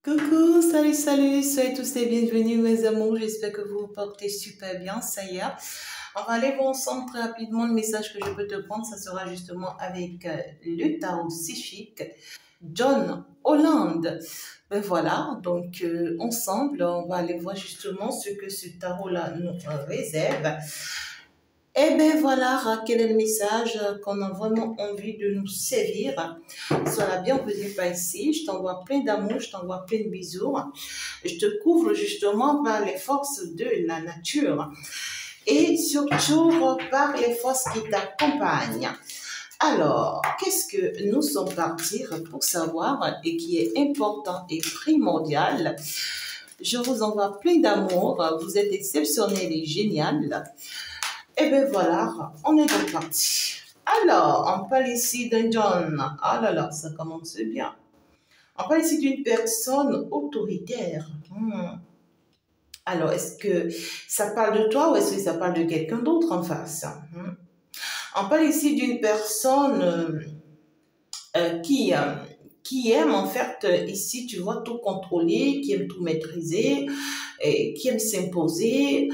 Coucou, salut, salut, soyez tous les bienvenus mes amours, j'espère que vous vous portez super bien, ça y est. On va aller voir ensemble très rapidement le message que je peux te prendre, ça sera justement avec le tarot psychique John Holland. Ben voilà, donc ensemble, on va aller voir justement ce que ce tarot-là nous réserve. Eh bien voilà, quel est le message qu'on a vraiment envie de nous servir. Sois la bienvenue par ici, je t'envoie plein d'amour, je t'envoie plein de bisous. Je te couvre justement par les forces de la nature et surtout par les forces qui t'accompagnent. Alors, qu'est-ce que nous sommes partis pour savoir et qui est important et primordial? Je vous envoie plein d'amour, vous êtes exceptionnel et génial. Et bien voilà, on est donc parti. Alors, on parle ici d'un John. Ah là là, ça commence bien. On parle ici d'une personne autoritaire. Alors, est-ce que ça parle de toi ou est-ce que ça parle de quelqu'un d'autre en face? On parle ici d'une personne qui aime en fait, ici tu vois, tout contrôler, qui aime tout maîtriser, et qui aime s'imposer,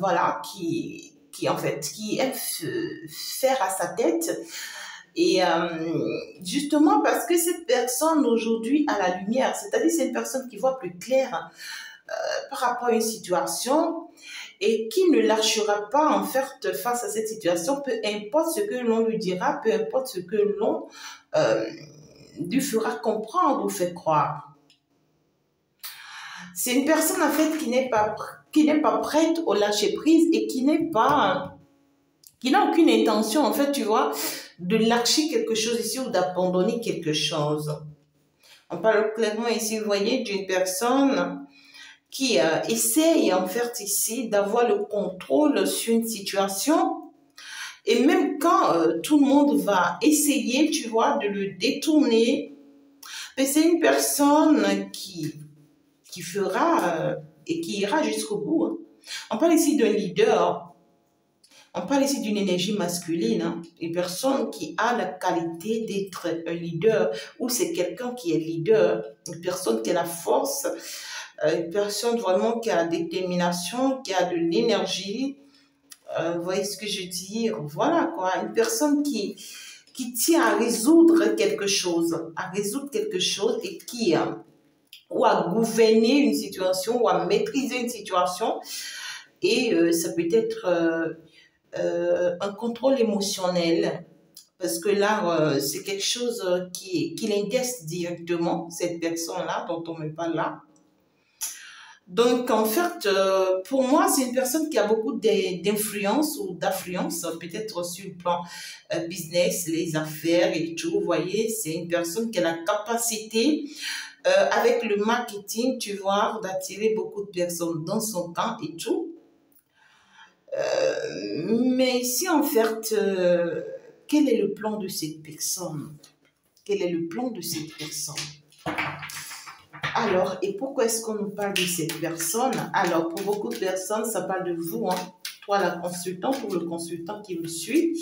voilà, qui en fait, qui aime faire à sa tête. Et justement parce que cette personne aujourd'hui a la lumière, c'est-à-dire c'est une personne qui voit plus clair par rapport à une situation et qui ne lâchera pas en fait face à cette situation, peu importe ce que l'on lui dira, peu importe ce que l'on lui fera comprendre ou fait croire. C'est une personne en fait qui n'est pas prête au lâcher prise et qui n'a aucune intention en fait, tu vois, de lâcher quelque chose ici ou d'abandonner quelque chose. On parle clairement ici, vous voyez, d'une personne qui essaye en fait ici d'avoir le contrôle sur une situation. Et même quand tout le monde va essayer, tu vois, de le détourner, mais c'est une personne qui fera et qui ira jusqu'au bout. Hein. On parle ici d'un leader, on parle ici d'une énergie masculine, hein. Une personne qui a la qualité d'être un leader, ou c'est quelqu'un qui est leader, une personne qui a la force, une personne vraiment qui a la détermination, qui a de l'énergie. Vous voyez ce que je dis? Voilà quoi, une personne qui tient à résoudre quelque chose, et qui ou à gouverner une situation ou à maîtriser une situation. Et ça peut être un contrôle émotionnel. Parce que là, c'est quelque chose qui l'intéresse directement, cette personne-là dont on me parle là. Donc, en fait, pour moi, c'est une personne qui a beaucoup d'influence ou d'affluence, peut-être sur le plan business, les affaires et tout. Vous voyez, c'est une personne qui a la capacité, avec le marketing, tu vois, d'attirer beaucoup de personnes dans son camp et tout. Mais ici, en fait, quel est le plan de cette personne? Quel est le plan de cette personne? Alors, et pourquoi est-ce qu'on nous parle de cette personne? Alors, pour beaucoup de personnes, ça parle de vous, hein. Toi, la consultante ou le consultant qui me suit.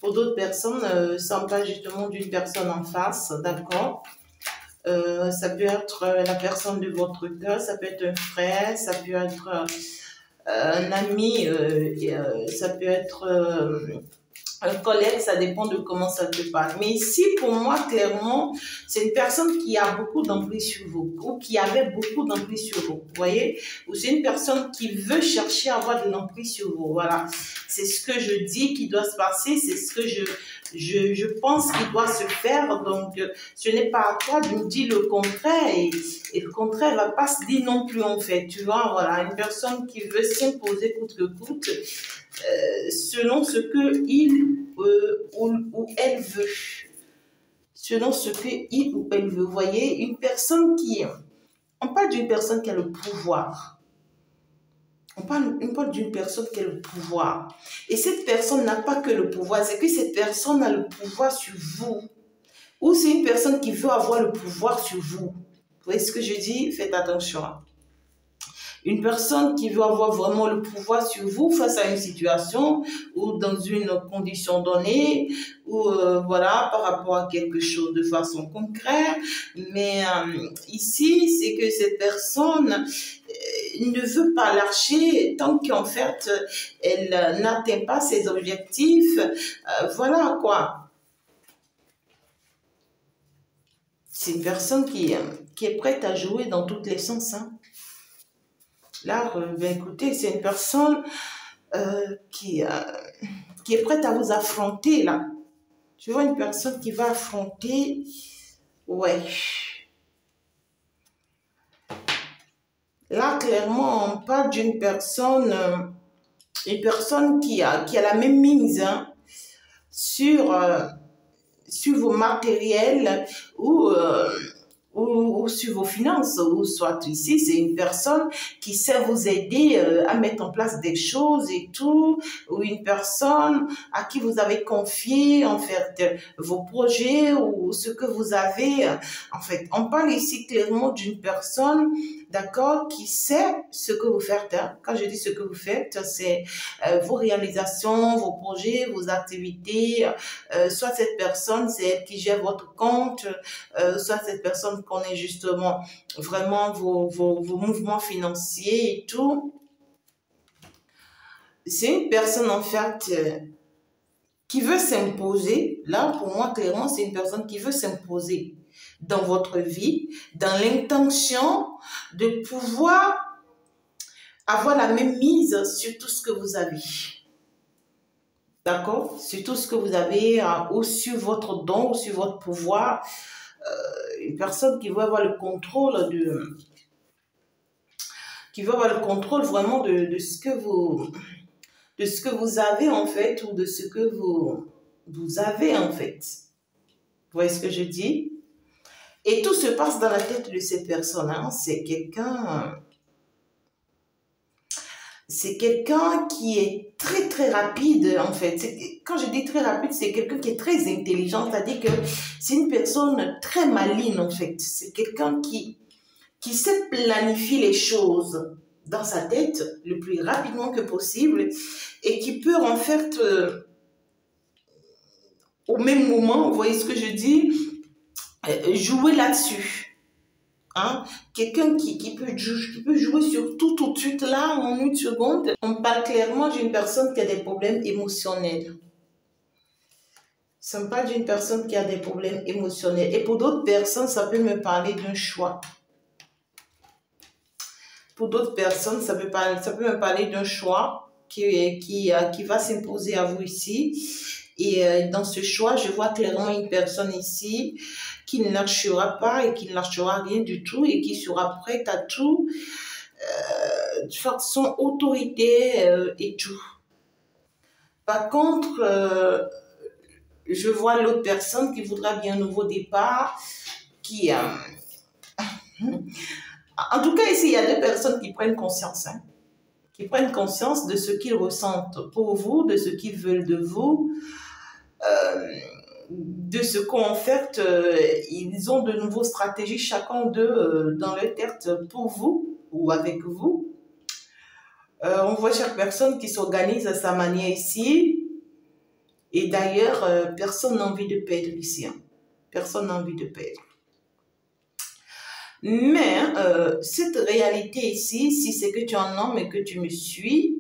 Pour d'autres personnes, ça me parle justement d'une personne en face, d'accord? Ça peut être la personne de votre cœur, ça peut être un frère, ça peut être un ami, ça peut être un collègue, ça dépend de comment ça te parle. Mais ici, pour moi, clairement, c'est une personne qui a beaucoup d'emprise sur vous, ou qui avait beaucoup d'emprise sur vous, vous voyez? Ou c'est une personne qui veut chercher à avoir de l'emprise sur vous, voilà. C'est ce que je dis qui doit se passer, c'est ce que je pense qu'il doit se faire. Donc, ce n'est pas à toi de me dire le contraire, et le contraire ne va pas se dire non plus, en fait, tu vois, voilà. Une personne qui veut s'imposer coûte que coûte, selon ce que il ou elle veut. Selon ce que il ou elle veut. Vous voyez, une personne on parle d'une personne qui a le pouvoir. On parle d'une personne qui a le pouvoir. Et cette personne n'a pas que le pouvoir, c'est que cette personne a le pouvoir sur vous. Ou c'est une personne qui veut avoir le pouvoir sur vous. Vous voyez ce que je dis? Faites attention. Une personne qui veut avoir vraiment le pouvoir sur vous face à une situation ou dans une condition donnée ou voilà, par rapport à quelque chose de façon concrète. Mais ici, c'est que cette personne ne veut pas lâcher tant qu'en fait, elle n'atteint pas ses objectifs. Voilà quoi. C'est une personne qui est prête à jouer dans tous les sens. Hein. Là, ben écoutez, c'est une personne qui est prête à vous affronter, là. Je vois une personne qui va affronter, ouais. Là, clairement, on parle d'une personne, une personne qui a la même mise hein, sur, sur vos matériels ou sur vos finances, ou soit ici, c'est une personne qui sait vous aider à mettre en place des choses et tout, ou une personne à qui vous avez confié en fait vos projets ou ce que vous avez. En fait, on parle ici clairement d'une personne, d'accord, qui sait ce que vous faites. Hein. Quand je dis ce que vous faites, c'est vos réalisations, vos projets, vos activités. Soit cette personne, c'est elle qui gère votre compte, soit cette personne connaît justement vraiment vos mouvements financiers et tout. C'est une personne en fait qui veut s'imposer. Là, pour moi, clairement, c'est une personne qui veut s'imposer dans votre vie, dans l'intention de pouvoir avoir la même mise sur tout ce que vous avez. D'accord? Sur tout ce que vous avez, ou sur votre don, ou sur votre pouvoir. Une personne qui veut avoir le contrôle qui veut avoir le contrôle vraiment de ce que vous avez en fait, ou de ce que vous avez en fait. Vous voyez ce que je dis? Et tout se passe dans la tête de cette personne. Hein. C'est quelqu'un qui est très très rapide en fait. Quand je dis très rapide, c'est quelqu'un qui est très intelligent, c'est-à-dire que c'est une personne très maligne en fait. C'est quelqu'un qui sait planifier les choses dans sa tête le plus rapidement que possible et qui peut en fait au même moment, vous voyez ce que je dis, jouer là-dessus. Hein? Quelqu'un qui peut jouer sur tout de suite là, en une seconde. On parle clairement d'une personne qui a des problèmes émotionnels. Ça me parle d'une personne qui a des problèmes émotionnels. Et pour d'autres personnes, ça peut me parler d'un choix. Pour d'autres personnes, ça peut me parler d'un choix qui va s'imposer à vous ici. Et dans ce choix, je vois clairement une personne ici qui ne lâchera pas et qui ne lâchera rien du tout et qui sera prête à tout, de façon autorité et tout. Par contre, je vois l'autre personne qui voudra bien un nouveau départ, qui... en tout cas, ici, il y a deux personnes qui prennent conscience, hein, qui prennent conscience de ce qu'ils ressentent pour vous, de ce qu'ils veulent de vous, de ce qu'en fait, ils ont de nouveaux stratégies, chacun d'eux, dans leur tête pour vous ou avec vous. On voit chaque personne qui s'organise à sa manière ici. Et d'ailleurs, personne n'a envie de perdre ici. Hein. Personne n'a envie de perdre. Mais cette réalité ici, si c'est que tu en as mais que tu me suis,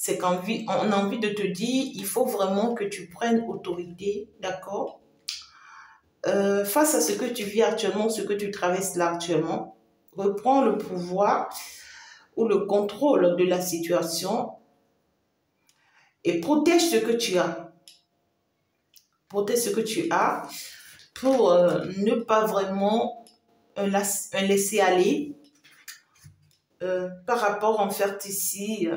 c'est qu'on a envie de te dire, il faut vraiment que tu prennes autorité, d'accord, face à ce que tu vis actuellement, ce que tu traverses là actuellement. Reprends le pouvoir ou le contrôle de la situation et protège ce que tu as. Protège ce que tu as pour ne pas vraiment un laisser aller par rapport en fait ici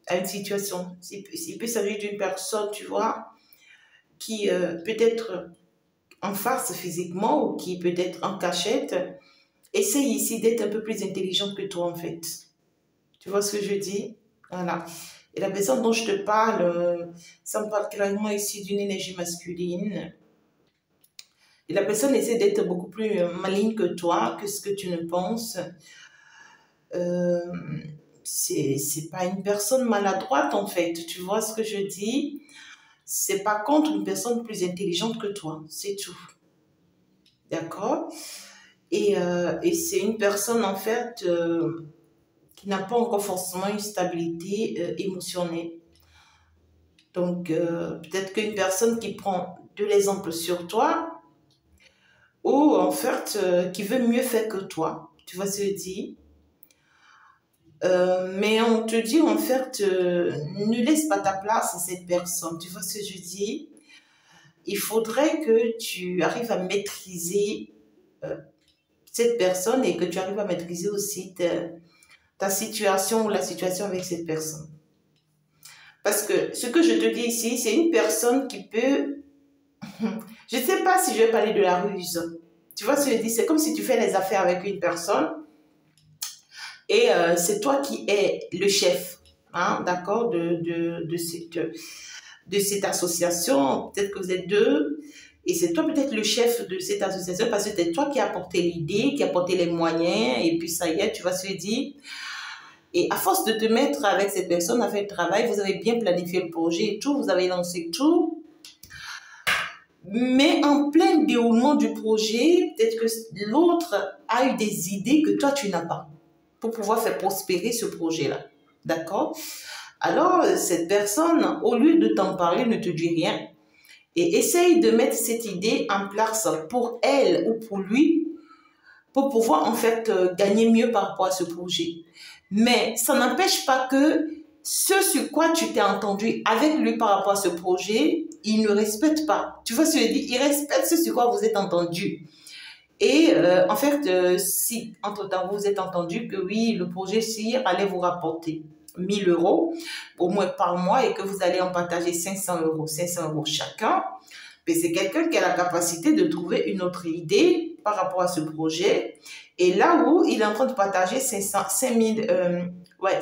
à une situation. Il peut s'agir d'une personne, tu vois, qui peut être en face physiquement ou qui peut être en cachette. Essaye ici d'être un peu plus intelligente que toi en fait. Tu vois ce que je dis? Voilà. Et la personne dont je te parle, ça me parle clairement ici d'une énergie masculine. Et la personne essaie d'être beaucoup plus maligne que toi, que ce que tu ne penses. Euh, c'est pas une personne maladroite, en fait. Tu vois ce que je dis? C'est pas contre une personne plus intelligente que toi. C'est tout. D'accord? Et c'est une personne, en fait, qui n'a pas encore forcément une stabilité émotionnelle. Donc, peut-être qu'une personne qui prend de l'exemple sur toi ou, en fait, qui veut mieux faire que toi. Tu vois ce que je dis? Mais on te dit, en fait, ne laisse pas ta place à cette personne. Tu vois ce que je dis? Il faudrait que tu arrives à maîtriser euh, cette personne et que tu arrives à maîtriser aussi ta situation ou la situation avec cette personne. Parce que ce que je te dis ici, c'est une personne qui peut... Je ne sais pas si je vais parler de la ruse. Tu vois ce que je dis? C'est comme si tu fais les affaires avec une personne et c'est toi qui es le chef, hein, d'accord, de cette association. Peut-être que vous êtes deux et c'est toi peut-être le chef de cette association parce que c'est toi qui as apporté l'idée, qui a apporté les moyens et puis ça y est, tu vas se dire. Et à force de te mettre avec cette personne à faire le travail, vous avez bien planifié le projet et tout, vous avez lancé tout. Mais en plein déroulement du projet, peut-être que l'autre a eu des idées que toi, tu n'as pas pour pouvoir faire prospérer ce projet-là. D'accord? Alors, cette personne, au lieu de t'en parler, ne te dit rien et essaye de mettre cette idée en place pour elle ou pour lui pour pouvoir en fait gagner mieux par rapport à ce projet. Mais ça n'empêche pas que ce sur quoi tu t'es entendu avec lui par rapport à ce projet, il ne respecte pas. Tu vois ce que je dis? Il respecte ce sur quoi vous êtes entendu. Et en fait, si entre-temps vous vous êtes entendu que oui, le projet CIR allait vous rapporter 1000 euros au moins par mois et que vous allez en partager 500 euros, 500 euros chacun, mais c'est quelqu'un qui a la capacité de trouver une autre idée par rapport à ce projet. Et là où il est en train de partager 5000, ouais,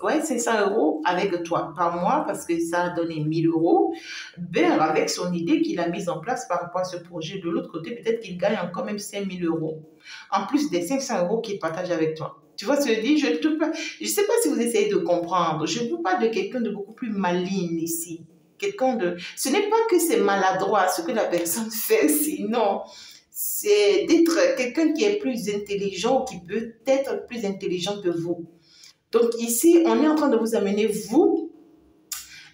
500 euros avec toi par mois parce que ça a donné 1000 euros, ben avec son idée qu'il a mise en place par rapport à ce projet. De l'autre côté, peut-être qu'il gagne encore même 5000 euros, en plus des 500 euros qu'il partage avec toi. Tu vois ce que je dis? Je ne sais pas si vous essayez de comprendre. Je ne parle pas de quelqu'un de beaucoup plus maligne ici. Quelqu'un de... Ce n'est pas que c'est maladroit ce que la personne fait, sinon c'est d'être quelqu'un qui est plus intelligent, qui peut être plus intelligent que vous. Donc ici, on est en train de vous amener, vous,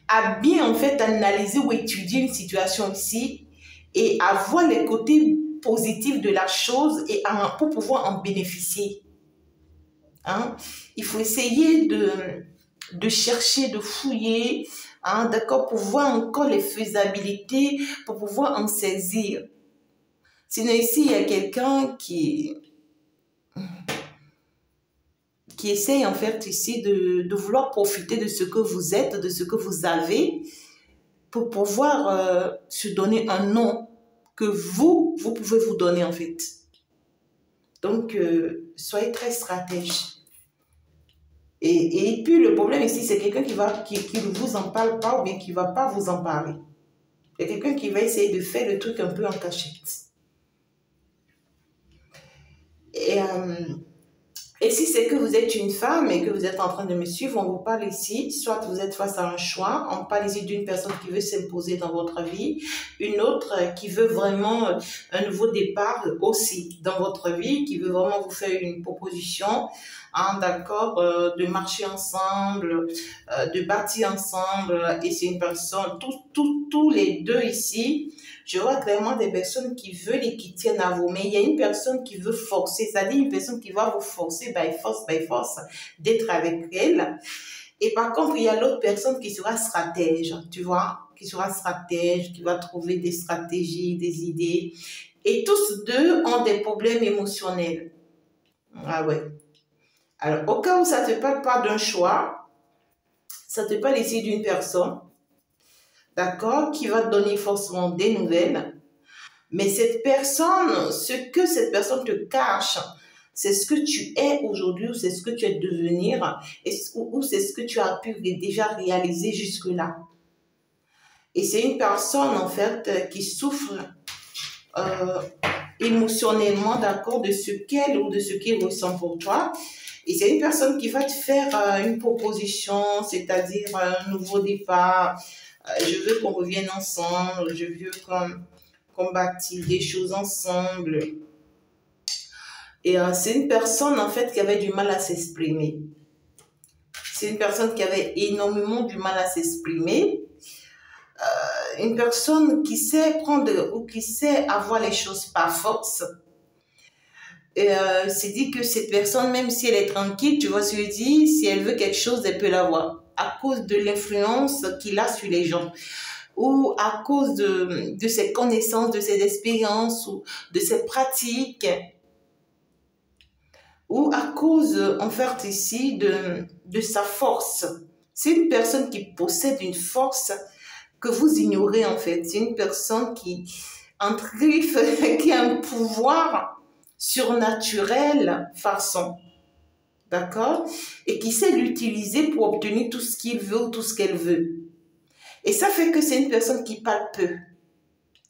à bien en fait analyser ou étudier une situation ici et à voir les côtés positifs de la chose et pour pouvoir en bénéficier. Hein? Il faut essayer de chercher, de fouiller, hein, d'accord, pour voir encore les faisabilités, pour pouvoir en saisir. Sinon ici, il y a quelqu'un qui essaye en fait ici de vouloir profiter de ce que vous êtes, de ce que vous avez, pour pouvoir se donner un nom que vous pouvez vous donner en fait. Donc, soyez très stratège. Et puis, le problème ici, c'est quelqu'un qui ne vous en parle pas ou bien qui ne va pas vous en parler. C'est quelqu'un qui va essayer de faire le truc un peu en cachette. Et si c'est que vous êtes une femme et que vous êtes en train de me suivre, on vous parle ici, soit vous êtes face à un choix, on parle ici d'une personne qui veut s'imposer dans votre vie, une autre qui veut vraiment un nouveau départ aussi dans votre vie, qui veut vraiment vous faire une proposition, hein, d'accord, de marcher ensemble, de bâtir ensemble, et c'est une personne, tous les deux ici, je vois clairement des personnes qui veulent et qui tiennent à vous, mais il y a une personne qui veut forcer, c'est-à-dire une personne qui va vous forcer, by force, d'être avec elle. Et par contre, il y a l'autre personne qui sera stratège, tu vois, qui sera stratège, qui va trouver des stratégies, des idées. Et tous deux ont des problèmes émotionnels. Ah ouais. Alors, au cas où ça ne te parle pas d'un choix, ça te parle ici d'une personne, d'accord, qui va te donner forcément des nouvelles. Mais cette personne, ce que cette personne te cache, c'est ce que tu es aujourd'hui ou c'est ce que tu es devenir ou c'est ce que tu as pu déjà réaliser jusque-là. Et c'est une personne, en fait, qui souffre émotionnellement, d'accord, de ce qu'elle ou de ce qu'il ressent pour toi. Et c'est une personne qui va te faire une proposition, c'est-à-dire un nouveau départ. Je veux qu'on revienne ensemble, je veux qu'on bâtisse des choses ensemble. Et c'est une personne, en fait, qui avait du mal à s'exprimer. C'est une personne qui avait énormément du mal à s'exprimer. Une personne qui sait prendre ou qui sait avoir les choses par force. Et c'est dit que cette personne, même si elle est tranquille, tu vois ce que je dis, si elle veut quelque chose, elle peut l'avoir. À cause de l'influence qu'il a sur les gens. Ou à cause de ses connaissances, de ses expériences, ou de ses pratiques. Ou à cause, en fait, ici, de sa force. C'est une personne qui possède une force que vous ignorez, en fait. C'est une personne qui, qui a un pouvoir surnaturel façon. D'accord? Et qui sait l'utiliser pour obtenir tout ce qu'il veut ou tout ce qu'elle veut. Et ça fait que c'est une personne qui parle peu.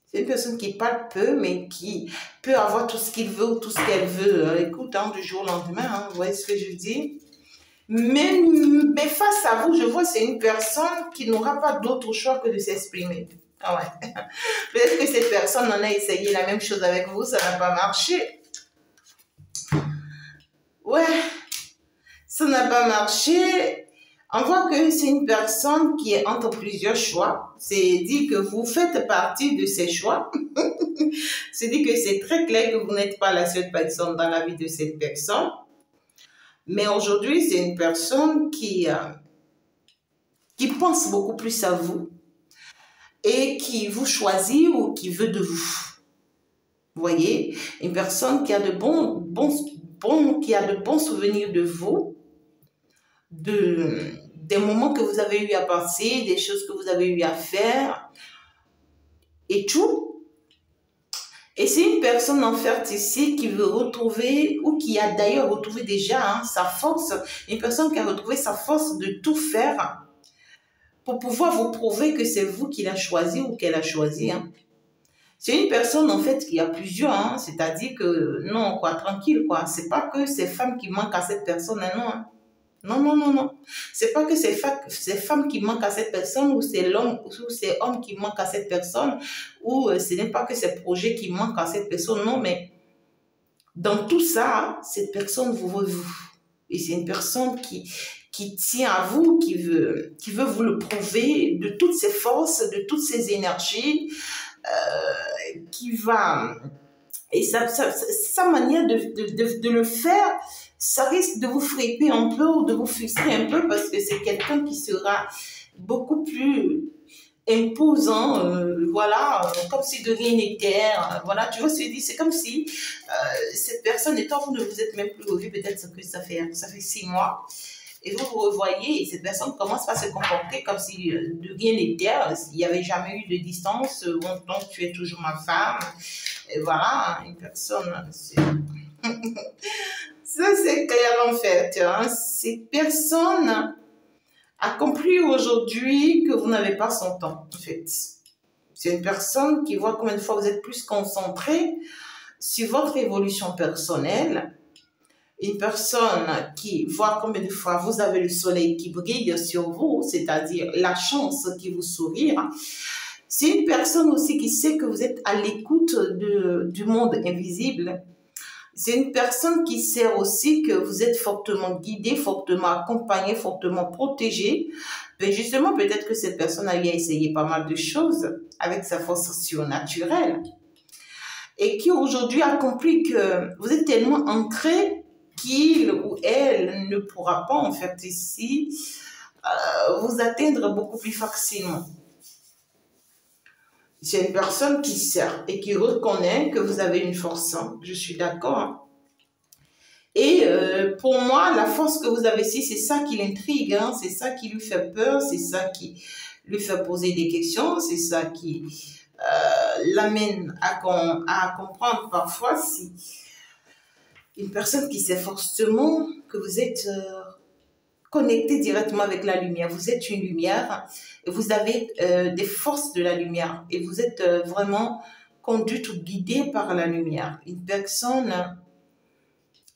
C'est une personne qui parle peu, mais qui peut avoir tout ce qu'il veut ou tout ce qu'elle veut. Écoute, hein, du jour au lendemain, hein, vous voyez ce que je dis? Mais face à vous, je vois c'est une personne qui n'aura pas d'autre choix que de s'exprimer. Ah ouais. Peut-être que cette personne en a essayé la même chose avec vous, ça n'a pas marché. Ouais, ça n'a pas marché. On voit que c'est une personne qui est entre plusieurs choix. C'est dit que vous faites partie de ces choix. C'est dit que c'est très clair que vous n'êtes pas la seule personne dans la vie de cette personne. Mais aujourd'hui, c'est une personne qui pense beaucoup plus à vous et qui vous choisit ou qui veut de vous. Vous voyez, une personne qui a de bons souvenirs de vous, des moments que vous avez eu à passer, des choses que vous avez eu à faire et tout. Et c'est une personne en fait ici qui veut retrouver ou qui a d'ailleurs retrouvé déjà sa force, une personne qui a retrouvé sa force de tout faire pour pouvoir vous prouver que c'est vous qui l'a choisi ou qu'elle a choisi. Hein. C'est une personne en fait qui a plusieurs, c'est-à-dire que non, quoi, tranquille, quoi. C'est pas que ces femmes qui manquent à cette personne, non. Hein. Non, non, non, non. C'est pas que c'est femmes qui manquent à cette personne ou c'est l'homme ou c'est homme qui manque à cette personne ou ce n'est pas que c'est projet qui manque à cette personne, non, mais dans tout ça, cette personne vous veut vous. Et c'est une personne qui tient à vous, qui veut vous le prouver de toutes ses forces, de toutes ses énergies, qui va... Et sa manière de le faire, ça risque de vous frapper un peu ou de vous frustrer un peu parce que c'est quelqu'un qui sera beaucoup plus imposant, voilà, comme si de rien n'était, voilà, tu vois ce que je dis, c'est comme si cette personne étant, vous ne vous êtes même plus revu, peut-être que ça fait 6 mois, et vous vous revoyez, et cette personne commence à se comporter comme si de rien n'était, il n'y avait jamais eu de distance, donc tu es toujours ma femme, et voilà, une personne, ça c'est clair en fait, hein. Cette personne a compris aujourd'hui que vous n'avez pas son temps, en fait. C'est une personne qui voit combien de fois vous êtes plus concentré sur votre évolution personnelle. Une personne qui voit combien de fois vous avez le soleil qui brille sur vous, c'est-à-dire la chance qui vous sourit. C'est une personne aussi qui sait que vous êtes à l'écoute du monde invisible. C'est une personne qui sait aussi que vous êtes fortement guidé, fortement accompagné, fortement protégé. Mais justement, peut-être que cette personne a eu à essayer pas mal de choses avec sa force surnaturelle. Et qui aujourd'hui a compris que vous êtes tellement ancré qu'il ou elle ne pourra pas, en fait, ici, vous atteindre beaucoup plus facilement. C'est une personne qui sert et qui reconnaît que vous avez une force. Je suis d'accord. Et pour moi, la force que vous avez ici, c'est ça qui l'intrigue. C'est ça qui lui fait peur. C'est ça qui lui fait poser des questions. C'est ça qui l'amène à comprendre parfois si une personne qui sait forcément que vous êtes connecté directement avec la lumière. Vous êtes une lumière et vous avez des forces de la lumière et vous êtes vraiment conduite ou guidée par la lumière. Une personne,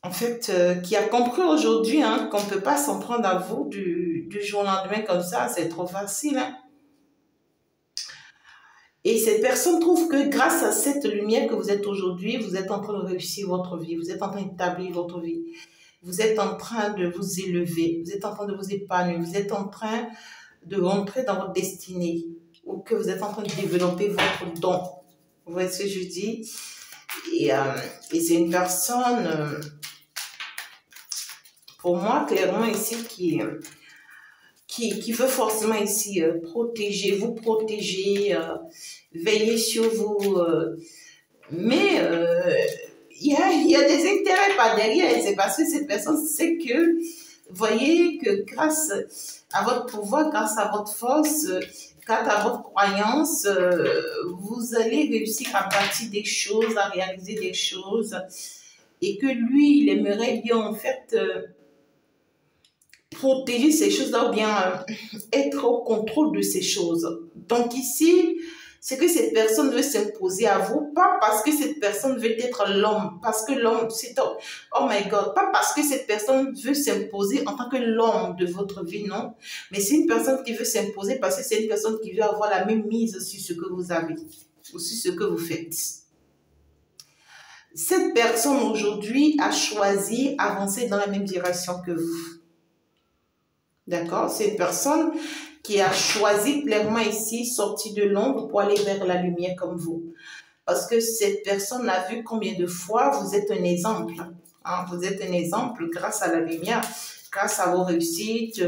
en fait, qui a compris aujourd'hui hein, qu'on ne peut pas s'en prendre à vous du jour au lendemain comme ça, c'est trop facile. Hein. Et cette personne trouve que grâce à cette lumière que vous êtes aujourd'hui, vous êtes en train de réussir votre vie, vous êtes en train d'établir votre vie, vous êtes en train de vous élever, vous êtes en train de vous épanouir, vous êtes en train de rentrer dans votre destinée ou que vous êtes en train de développer votre don. Vous voyez ce que je dis? Et c'est une personne, pour moi, clairement ici, qui veut forcément ici vous protéger, veiller sur vous. Mais il y a des intérêts par derrière. C'est parce que cette personne sait que, voyez, que grâce à votre pouvoir, grâce à votre force, grâce à votre croyance, vous allez réussir à bâtir des choses, à réaliser des choses. Et que lui, il aimerait bien en fait protéger ces choses-là ou bien être au contrôle de ces choses. Donc ici, c'est que cette personne veut s'imposer à vous, pas parce que cette personne veut être l'homme, parce que l'homme, c'est oh my God, pas parce que cette personne veut s'imposer en tant que l'homme de votre vie, non, mais c'est une personne qui veut s'imposer parce que c'est une personne qui veut avoir la même mise sur ce que vous avez, ou sur ce que vous faites. Cette personne aujourd'hui a choisi d'avancer dans la même direction que vous. D'accord? C'est une personne qui a choisi clairement ici, sorti de l'ombre pour aller vers la lumière comme vous. Parce que cette personne a vu combien de fois vous êtes un exemple. Hein? Vous êtes un exemple grâce à la lumière, grâce à vos réussites,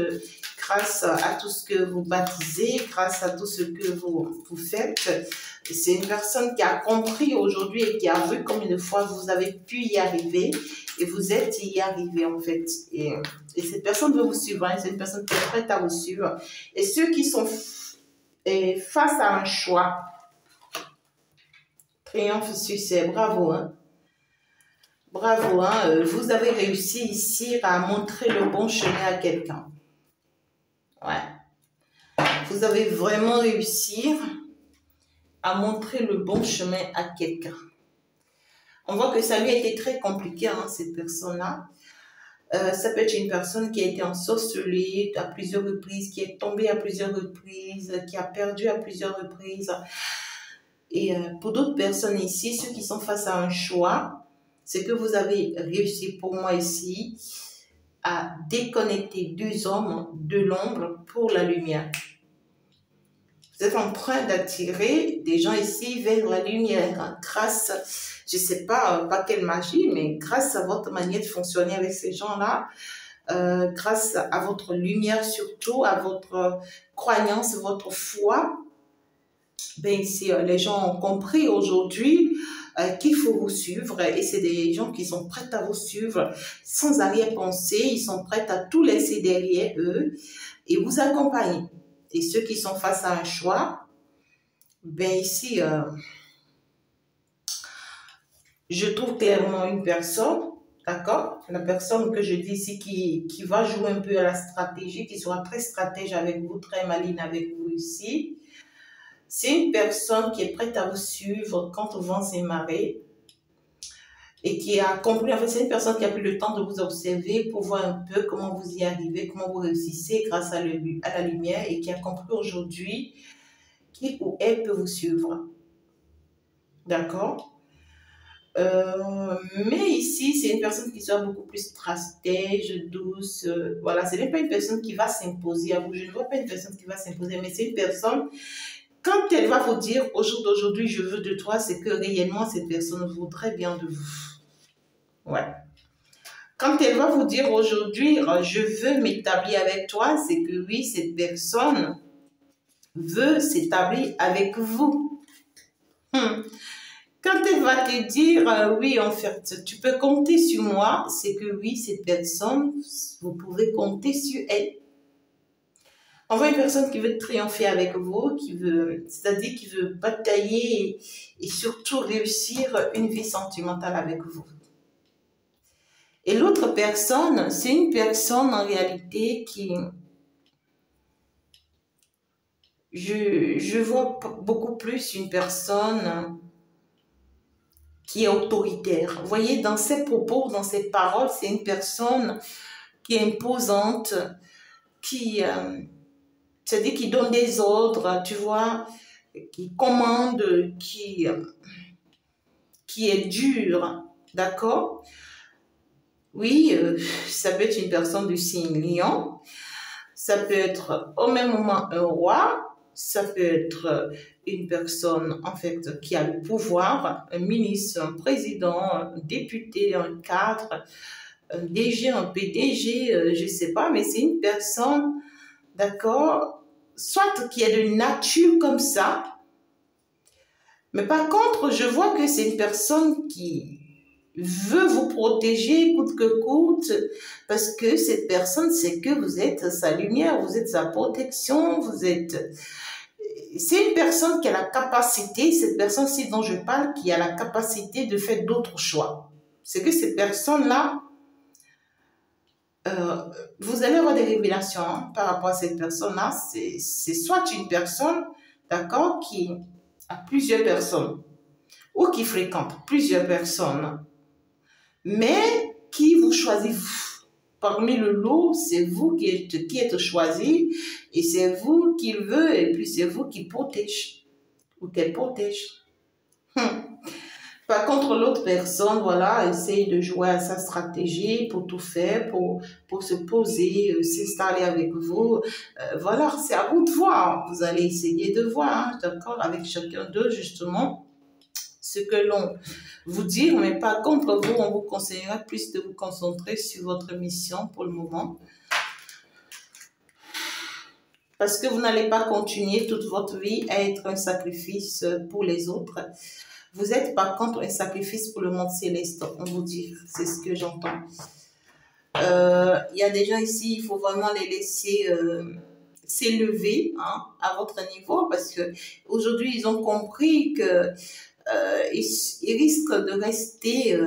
grâce à tout ce que vous baptisez, grâce à tout ce que vous faites. C'est une personne qui a compris aujourd'hui et qui a vu combien de fois vous avez pu y arriver et vous êtes y arrivé en fait. Et cette personne veut vous suivre, hein, c'est une personne qui est prête à vous suivre. Et ceux qui sont face à un choix, triomphe, succès, bravo. Hein. Bravo, hein, vous avez réussi ici à montrer le bon chemin à quelqu'un. Ouais. Vous avez vraiment réussi à montrer le bon chemin à quelqu'un. On voit que ça lui a été très compliqué, hein, cette personne-là. Ça peut être une personne qui a été ensorcelée à plusieurs reprises, qui est tombée à plusieurs reprises, qui a perdu à plusieurs reprises. Et pour d'autres personnes ici, ceux qui sont face à un choix, c'est que vous avez réussi pour moi ici à déconnecter deux hommes de l'ombre pour la lumière. Vous êtes en train d'attirer des gens ici vers la lumière grâce, je ne sais pas quelle magie, mais grâce à votre manière de fonctionner avec ces gens-là, grâce à votre lumière surtout, à votre croyance, votre foi, ben ici, les gens ont compris aujourd'hui qu'il faut vous suivre et c'est des gens qui sont prêts à vous suivre sans arrière-pensée, ils sont prêts à tout laisser derrière eux et vous accompagner. Et ceux qui sont face à un choix, ben ici, je trouve clairement une personne, d'accord? La personne que je dis ici qui va jouer un peu à la stratégie, qui sera très stratège avec vous, très maligne avec vous ici. C'est une personne qui est prête à vous suivre quand au vent et marées et qui a compris, en fait, c'est une personne qui a pris le temps de vous observer pour voir un peu comment vous y arrivez, comment vous réussissez grâce à la lumière et qui a compris aujourd'hui qu'il ou elle peut vous suivre. D'accord? Mais ici, c'est une personne qui sera beaucoup plus stratège, douce. Voilà, ce n'est pas une personne qui va s'imposer à vous. Je ne vois pas une personne qui va s'imposer, mais c'est une personne, quand elle va vous dire au jour d'aujourd'hui, je veux de toi, c'est que réellement cette personne voudrait bien de vous. Ouais. Quand elle va vous dire aujourd'hui, je veux m'établir avec toi, c'est que oui, cette personne veut s'établir avec vous. Quand elle va te dire, oui, en fait, tu peux compter sur moi, c'est que oui, cette personne, vous pouvez compter sur elle. On voit une personne qui veut triompher avec vous, c'est-à-dire qui veut batailler et surtout réussir une vie sentimentale avec vous. Et l'autre personne, c'est une personne en réalité qui... Je vois beaucoup plus une personne qui est autoritaire. Vous voyez, dans ses propos, dans ses paroles, c'est une personne qui est imposante, qui, c'est-à-dire qui donne des ordres, tu vois, qui commande, qui est dur, d'accord? Oui, ça peut être une personne du signe lion, ça peut être au même moment un roi, ça peut être une personne en fait qui a le pouvoir, un ministre, un président, un député, un cadre, un DG, un PDG, je ne sais pas, mais c'est une personne, d'accord, soit qui est de nature comme ça, mais par contre, je vois que c'est une personne qui veut vous protéger coûte que coûte, parce que cette personne sait que vous êtes sa lumière, vous êtes sa protection, vous êtes... C'est une personne qui a la capacité, cette personne-ci dont je parle, qui a la capacité de faire d'autres choix. C'est que cette personne-là, vous allez avoir des révélations hein, par rapport à cette personne-là. C'est soit une personne, d'accord, qui a plusieurs personnes ou qui fréquente plusieurs personnes, mais qui vous choisit parmi le lot, c'est vous qui êtes choisi et c'est vous qui le veut et puis c'est vous qui protège ou qu'elle protège. Par contre, l'autre personne, voilà, essaye de jouer à sa stratégie pour tout faire, pour se poser, s'installer avec vous. Voilà, c'est à vous de voir. Vous allez essayer de voir, hein, d'accord, avec chacun d'eux, justement, ce que l'on vous dit. Mais par contre, vous, on vous conseillera plus de vous concentrer sur votre mission pour le moment. Parce que vous n'allez pas continuer toute votre vie à être un sacrifice pour les autres. Vous êtes par contre un sacrifice pour le monde céleste, on vous dit. C'est ce que j'entends. Il y a des gens ici, il faut vraiment les laisser s'élever hein, à votre niveau parce que aujourd'hui ils ont compris que ils risquent de rester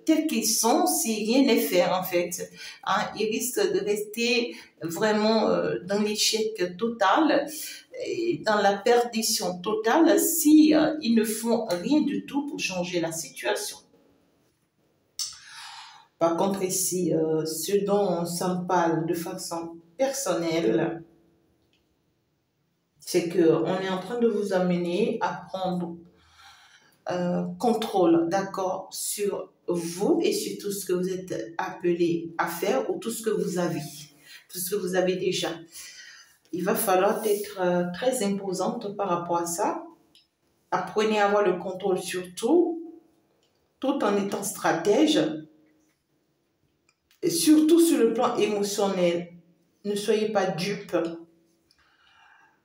tels qu'ils sont si rien n'est fait en fait. Hein, ils risquent de rester vraiment dans l'échec total, et dans la perdition totale si ils ne font rien du tout pour changer la situation. Par contre ici, ce dont on s'en parle de façon personnelle, c'est qu'on est en train de vous amener à prendre contrôle, d'accord, sur vous et sur tout ce que vous êtes appelé à faire ou tout ce que vous avez déjà. Il va falloir être très imposante par rapport à ça. Apprenez à avoir le contrôle sur tout en étant stratège. Et surtout sur le plan émotionnel. Ne soyez pas dupe.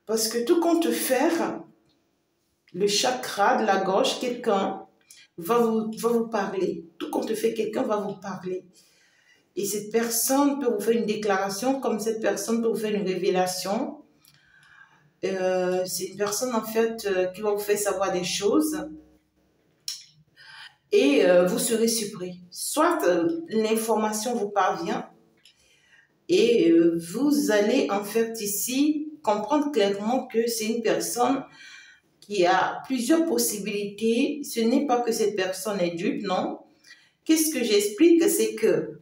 Parce que tout compte faire, le chakra de la gorge, quelqu'un va vous parler. Tout compte fait, quelqu'un va vous parler. Et cette personne peut vous faire une déclaration, comme cette personne peut vous faire une révélation. C'est une personne, en fait, qui va vous faire savoir des choses. Et vous serez surpris. Soit l'information vous parvient et vous allez, en fait, ici, comprendre clairement que c'est une personne qui a plusieurs possibilités. Ce n'est pas que cette personne est dupe, non. Qu'est-ce que j'explique? C'est que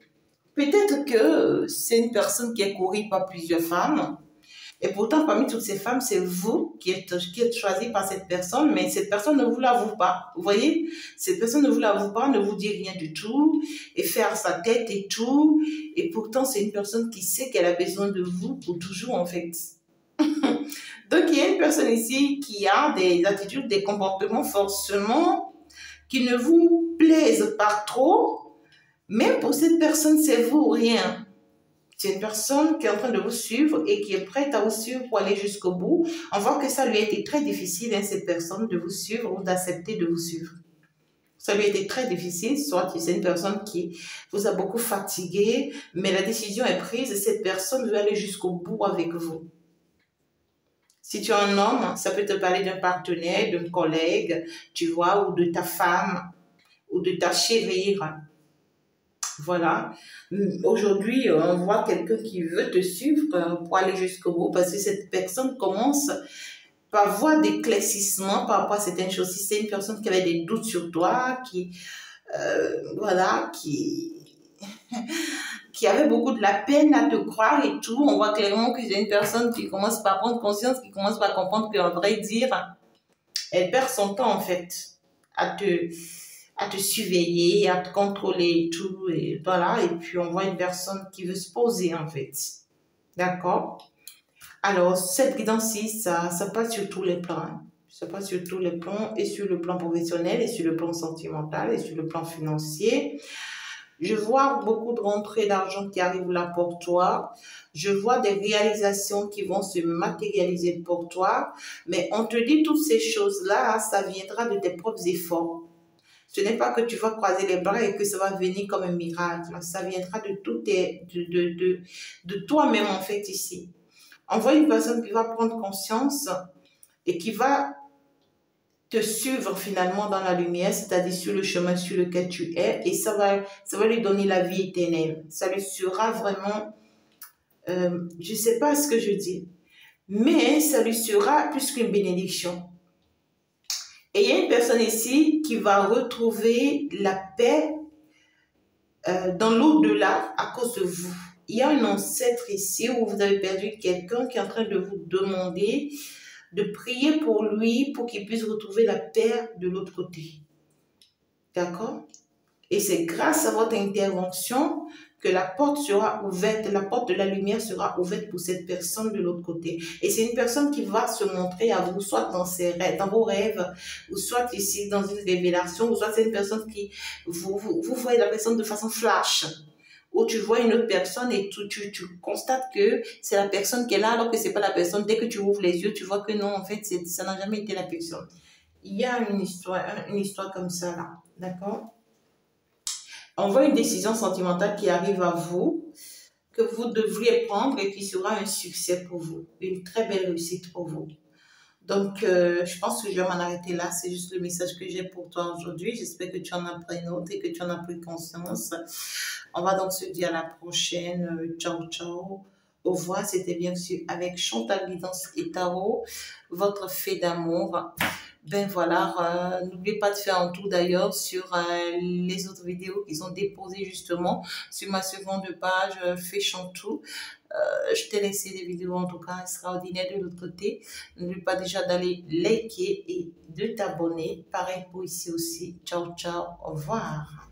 peut-être que c'est une personne qui est courue par plusieurs femmes. Et pourtant, parmi toutes ces femmes, c'est vous qui êtes choisi par cette personne, mais cette personne ne vous l'avoue pas. Vous voyez? Cette personne ne vous l'avoue pas, ne vous dit rien du tout, et fait à sa tête et tout. Et pourtant, c'est une personne qui sait qu'elle a besoin de vous pour toujours, en fait. Donc, il y a une personne ici qui a des attitudes, des comportements forcément qui ne vous plaisent pas trop, mais pour cette personne, c'est vous ou rien. C'est une personne qui est en train de vous suivre et qui est prête à vous suivre pour aller jusqu'au bout. On voit que ça lui a été très difficile, hein, cette personne, de vous suivre ou d'accepter de vous suivre. Ça lui a été très difficile, soit c'est une personne qui vous a beaucoup fatigué, mais la décision est prise et cette personne veut aller jusqu'au bout avec vous. Si tu es un homme, ça peut te parler d'un partenaire, d'un collègue, tu vois, ou de ta femme, ou de ta chérie. Voilà. Aujourd'hui, on voit quelqu'un qui veut te suivre pour aller jusqu'au bout parce que cette personne commence par voie d'éclaircissement par rapport à certaines choses. Si c'est une personne qui avait des doutes sur toi, voilà, qui avait beaucoup de la peine à te croire et tout, on voit clairement que c'est une personne qui commence par prendre conscience, qui commence par comprendre qu'en vrai dire, elle perd son temps en fait à te surveiller, à te contrôler et tout, et voilà, et puis on voit une personne qui veut se poser en fait. D'accord? Alors, cette guidance-ci, ça passe sur tous les plans. Hein. Ça passe sur tous les plans, et sur le plan professionnel, et sur le plan sentimental, et sur le plan financier. Je vois beaucoup de rentrées d'argent qui arrivent là pour toi. Je vois des réalisations qui vont se matérialiser pour toi. Mais on te dit toutes ces choses-là, ça viendra de tes propres efforts. Ce n'est pas que tu vas croiser les bras et que ça va venir comme un miracle. Ça viendra de de toi-même en fait ici. On voit une personne qui va prendre conscience et qui va te suivre finalement dans la lumière, c'est-à-dire sur le chemin sur lequel tu es, et ça va lui donner la vie éternelle. Ça lui sera vraiment, je ne sais pas ce que je dis, mais ça lui sera plus qu'une bénédiction. Et il y a une personne ici qui va retrouver la paix dans l'au-delà à cause de vous. Il y a un ancêtre ici où vous avez perdu quelqu'un qui est en train de vous demander de prier pour lui pour qu'il puisse retrouver la paix de l'autre côté. D'accord? Et c'est grâce à votre intervention que la porte sera ouverte, la porte de la lumière sera ouverte pour cette personne de l'autre côté. Et c'est une personne qui va se montrer à vous, soit dans ses rêves, dans vos rêves, ou soit ici dans une révélation, ou soit c'est une personne qui, vous voyez la personne de façon flash. Où tu vois une autre personne et tu constates que c'est la personne qui est là alors que c'est pas la personne. Dès que tu ouvres les yeux, tu vois que non, en fait, ça n'a jamais été la personne. Il y a une histoire comme ça là, d'accord? On voit une décision sentimentale qui arrive à vous, que vous devriez prendre et qui sera un succès pour vous, une très belle réussite pour vous. Donc, je pense que je vais m'en arrêter là. C'est juste le message que j'ai pour toi aujourd'hui. J'espère que tu en as pris note et que tu en as pris conscience. On va donc se dire à la prochaine. Ciao, ciao. Au revoir. C'était bien sûr avec Chantal Guidance et Tarot, votre fée d'amour. Ben voilà, n'oubliez pas de faire un tour d'ailleurs sur les autres vidéos qui sont déposées justement sur ma seconde page Fée Chantou. Je t'ai laissé des vidéos en tout cas extraordinaires de l'autre côté. N'oublie pas déjà d'aller liker et de t'abonner. Pareil pour ici aussi. Ciao, ciao. Au revoir.